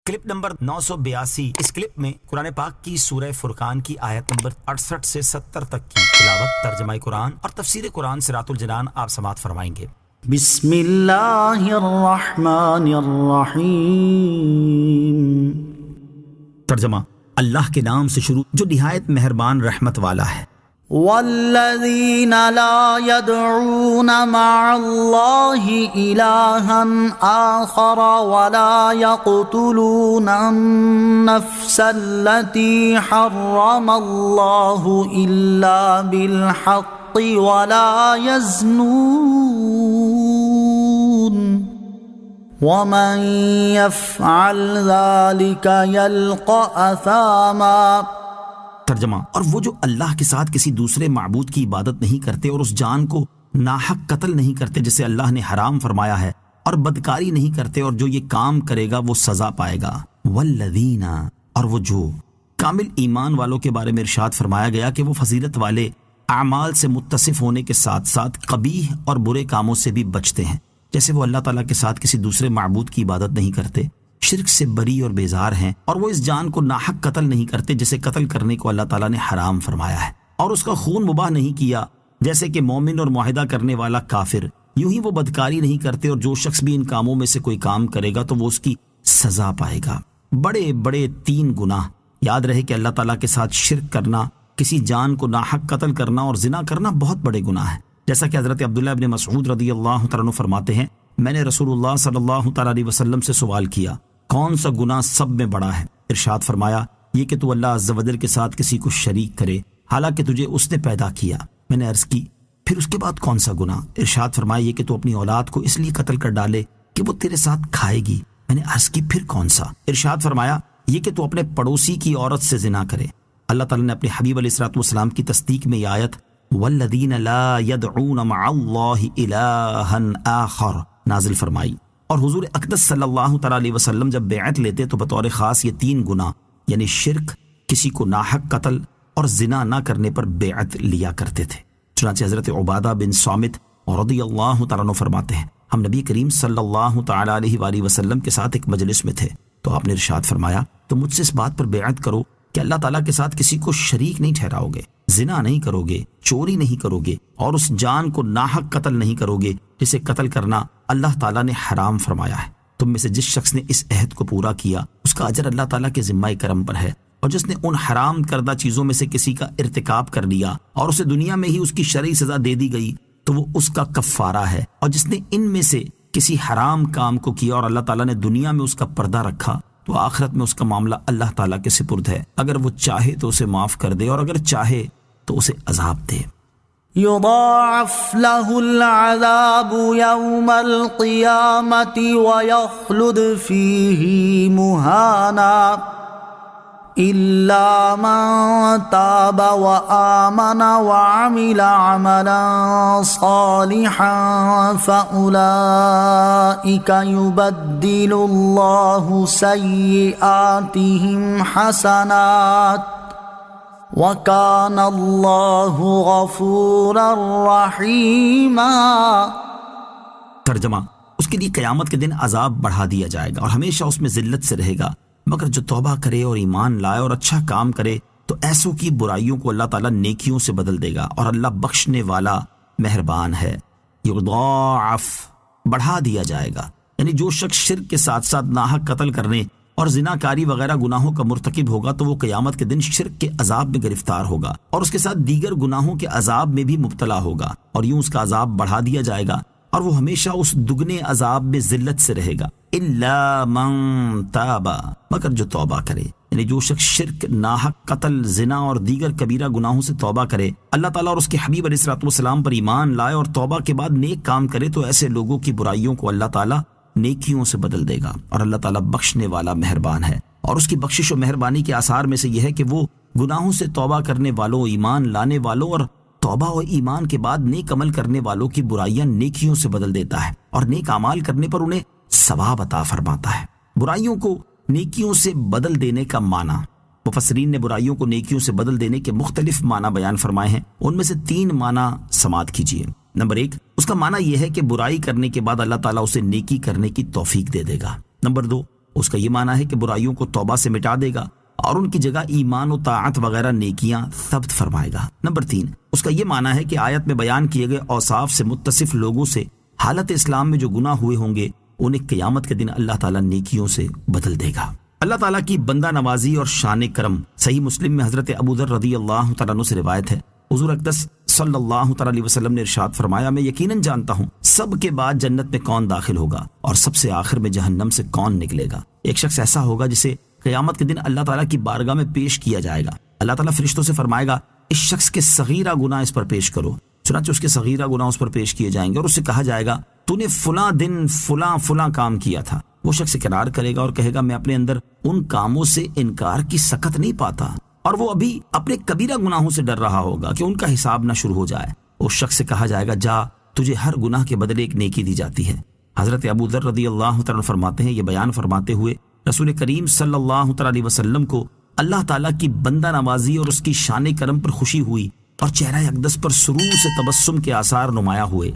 Clip number 982۔ اس clip میں قرآن پاک کی سورہ فرقان کی آیت نمبر 68 سے 70 تک کی تلاوت، ترجمہ قرآن اور تفسیر قرآن صراط الجنان آپ سماعت فرمائیں گے۔ بسم اللہ الرحمن الرحیم۔ ترجمہ: اللہ کے نام سے شروع جو نہایت مہربان رحمت والا ہے۔ والذین لا يدعون مع اللہ الہا آخر ولا يقتلون النفس التي حرم اللہ الا بالحق ولا يزنون ومن يفعل ذلك يلقى أثاما۔ ترجمہ: اور وہ جو اللہ کے ساتھ کسی دوسرے معبود کی عبادت نہیں کرتے اور اس جان کو ناحق قتل نہیں کرتے جسے اللہ نے حرام فرمایا ہے، اور بدکاری نہیں کرتے، اور جو یہ کام کرے گا وہ سزا پائے گا۔ والذین، اور وہ جو کامل ایمان والوں کے بارے میں ارشاد فرمایا گیا کہ وہ فضیلت والے اعمال سے متصف ہونے کے ساتھ ساتھ قبیح اور برے کاموں سے بھی بچتے ہیں، جیسے وہ اللہ تعالیٰ کے ساتھ کسی دوسرے معبود کی عبادت نہیں کرتے، شرک سے بری اور بیزار ہیں، اور وہ اس جان کو ناحق قتل نہیں کرتے جسے قتل کرنے کو اللہ تعالیٰ نے حرام فرمایا ہے، اور اس کا خون مباح نہیں کیا جیسے کہ مومن اور معاہدہ کرنے والا کافر، یوں ہی وہ بدکاری نہیں کرتے، اور جو شخص بھی ان کاموں میں سے کوئی کام کرے گا تو وہ اس کی سزا پائے گا۔ بڑے بڑے 3 گناہ یاد رہے کہ اللہ تعالیٰ کے ساتھ شرک کرنا، کسی جان کو ناحق قتل کرنا اور زنا کرنا بہت بڑے گناہ ہیں، جیسا کہ حضرت عبداللہ ابن مسعود رضی اللہ تعالیٰ عنہ فرماتے ہیں، میں نے رسول اللہ صلی اللہ تعالیٰ علیہ وسلم سے سوال کیا، کون سا گناہ سب میں بڑا ہے؟ ارشاد فرمایا، یہ کہ تو اللہ عز و جل کے ساتھ کسی کو شریک کرے حالانکہ تجھے اس نے پیدا کیا۔ میں نے عرض کی، پھر اس کے بعد کون سا گناہ؟ ارشاد فرمایا، یہ کہ تو اپنی اولاد کو اس لیے قتل کر ڈالے کہ وہ تیرے ساتھ کھائے گی۔ میں نے عرض کی، پھر کون سا؟ ارشاد فرمایا، یہ کہ تو اپنے پڑوسی کی عورت سے زنا کرے۔ اللہ تعالیٰ نے اپنے حبیب علیہ الصلوۃ والسلام کی تصدیق میں یہ آیت والذین لا يدعون مع اللہ الہا آخر نازل فرمائی، اور حضور اقدس صلی اللہ تعالیٰ علیہ وسلم جب بیعت لیتے تو بطور خاص یہ 3 گناہ یعنی شرک، کسی کو ناحق قتل اور زنا نہ کرنے پر بیعت لیا کرتے تھے۔ چنانچہ حضرت عبادہ بن صامت رضی اللہ تعالیٰ عنہ فرماتے ہیں، ہم نبی کریم صلی اللہ تعالیٰ علیہ وآلہ وسلم کے ساتھ ایک مجلس میں تھے تو آپ نے ارشاد فرمایا، تو مجھ سے اس بات پر بیعت کرو کہ اللہ تعالیٰ کے ساتھ کسی کو شریک نہیں ٹھہراؤ گے، زنا نہیں کرو گے، چوری نہیں کرو گے، اور اس جان کو ناحق قتل نہیں کرو گے جسے قتل کرنا اللہ تعالیٰ نے حرام فرمایا ہے۔ تم میں سے جس شخص نے اس عہد کو پورا کیا اس کا اجر اللہ تعالیٰ کے ذمہ کرم پر ہے، اور جس نے ان حرام کردہ چیزوں میں سے کسی کا ارتکاب کر لیا اور اسے دنیا میں ہی اس کی شرعی سزا دے دی گئی تو وہ اس کا کفارہ ہے، اور جس نے ان میں سے کسی حرام کام کو کیا اور اللہ تعالیٰ نے دنیا میں اس کا پردہ رکھا تو آخرت میں اس کا معاملہ اللہ تعالیٰ کے سپرد ہے، اگر وہ چاہے تو اسے معاف کر دے اور اگر چاہے تو اسے عذاب دے۔ یضاعف له العذاب یوم القیامت ویخلد فیہ مہانا إلا من تاب وآمن وعمل عملا صالحا فأولئك يبدل الله سيئاتهم حسنات وكان الله غفورا رحيما۔ ترجمہ: اس کے لیے قیامت کے دن عذاب بڑھا دیا جائے گا اور ہمیشہ اس میں ذلت سے رہے گا، مگر جو توبہ کرے اور ایمان لائے اور اچھا کام کرے تو ایسوں کی برائیوں کو اللہ تعالیٰ نیکیوں سے بدل دے گا، اور اللہ بخشنے والا مہربان ہے۔ یضاعف، بڑھا دیا جائے گا، یعنی جو شخص شرک کے ساتھ ساتھ ناحق قتل کرنے اور زناکاری وغیرہ گناہوں کا مرتکب ہوگا تو وہ قیامت کے دن شرک کے عذاب میں گرفتار ہوگا اور اس کے ساتھ دیگر گناہوں کے عذاب میں بھی مبتلا ہوگا، اور یوں اس کا عذاب بڑھا دیا جائے گا اور وہ ہمیشہ اس دگنے عذاب میں ذلت سے رہے گا۔ الا من تاب، مگر جو توبہ کرے، یعنی جو شخص شرک، ناحق قتل، زنا اور دیگر کبیرہ گناہوں سے توبہ کرے، اللہ تعالیٰ اور اس کے حبیب علیہ الصلوۃ والسلام پر ایمان لائے اور توبہ کے بعد نیک کام کرے تو ایسے لوگوں کی برائیوں کو اللہ تعالیٰ نیکیوں سے بدل دے گا، اور اللہ تعالیٰ بخشنے والا مہربان ہے۔ اور اس کی بخشش و مہربانی کے آثار میں سے یہ ہے کہ وہ گناہوں سے توبہ کرنے والوں، ایمان لانے والوں اور توبہ و ایمان کے بعد نیک عمل کرنے والوں کی برائیاں نیکیوں سے بدل دیتا ہے، اور نیک اعمال کرنے پر انہیں ثواب عطا فرماتا ہے۔ برائیوں کو نیکیوں سے بدل دینے کا معنی، مفسرین نے برائیوں کو نیکیوں سے بدل دینے کے مختلف معنی بیان فرمائے ہیں، ان میں سے 3 معنی سماعت کیجیے۔ نمبر 1، اس کا معنی یہ ہے کہ برائی کرنے کے بعد اللہ تعالیٰ اسے نیکی کرنے کی توفیق دے دے گا۔ نمبر 2، اس کا یہ معنی ہے کہ برائیوں کو توبہ سے مٹا دے گا اور ان کی جگہ ایمان و طاعت وغیرہ نیکیاں ثبت فرمائے گا۔ نمبر 3، اس کا یہ معنی ہے کہ آیت میں بیان کیے گئے اوصاف سے متصف لوگوں سے حالت اسلام میں جو گناہ ہوئے ہوں گے انہیں قیامت کے دن اللہ تعالیٰ نیکیوں سے بدل دے گا۔ اللہ تعالیٰ کی بندہ نوازی اور شان کرم۔ صحیح مسلم میں حضرت ابو ذر رضی اللہ تعالیٰ عنہ سے روایت ہے، حضور اقدس صلی اللہ تعالیٰ علیہ وسلم نے ارشاد فرمایا، میں یقیناً جانتا ہوں سب کے بعد جنت میں کون داخل ہوگا اور سب سے آخر میں جہنم سے کون نکلے گا۔ ایک شخص ایسا ہوگا جسے قیامت کے دن اللہ تعالیٰ کی بارگاہ میں پیش کیا جائے گا۔ اللہ تعالیٰ فرشتوں سے فرمائے گا اس شخص کے صغیرہ گناہ اس پر پیش کرو۔ چنانچہ اس کے صغیرہ گناہ اس پر پیش کیے جائیں گے اور اس سے کہا جائے گا تو نے فلاں دن فلاں کام کیا تھا۔ وہ شخص اقرار کرے گا اور کہے گا میں اپنے اندر ان کاموں سے انکار کی سکت نہیں پاتا، اور وہ ابھی اپنے کبیرہ گناہوں سے ڈر رہا ہوگا کہ ان کا حساب نہ شروع ہو جائے۔ اس شخص سے کہا جائے گا جا، تجھے ہر گناہ کے بدلے ایک نیکی دی جاتی ہے۔ حضرت ابو ذر رضی اللہ تعالیٰ فرماتے ہیں، یہ بیان فرماتے ہوئے رسول کریم صلی اللہ تعالیٰ علیہ وسلم کو اللہ تعالیٰ کی بندہ نوازی اور اس کی شان کرم پر خوشی ہوئی اور چہرہ اقدس پر سرور سے تبسم کے آثار نمایاں ہوئے۔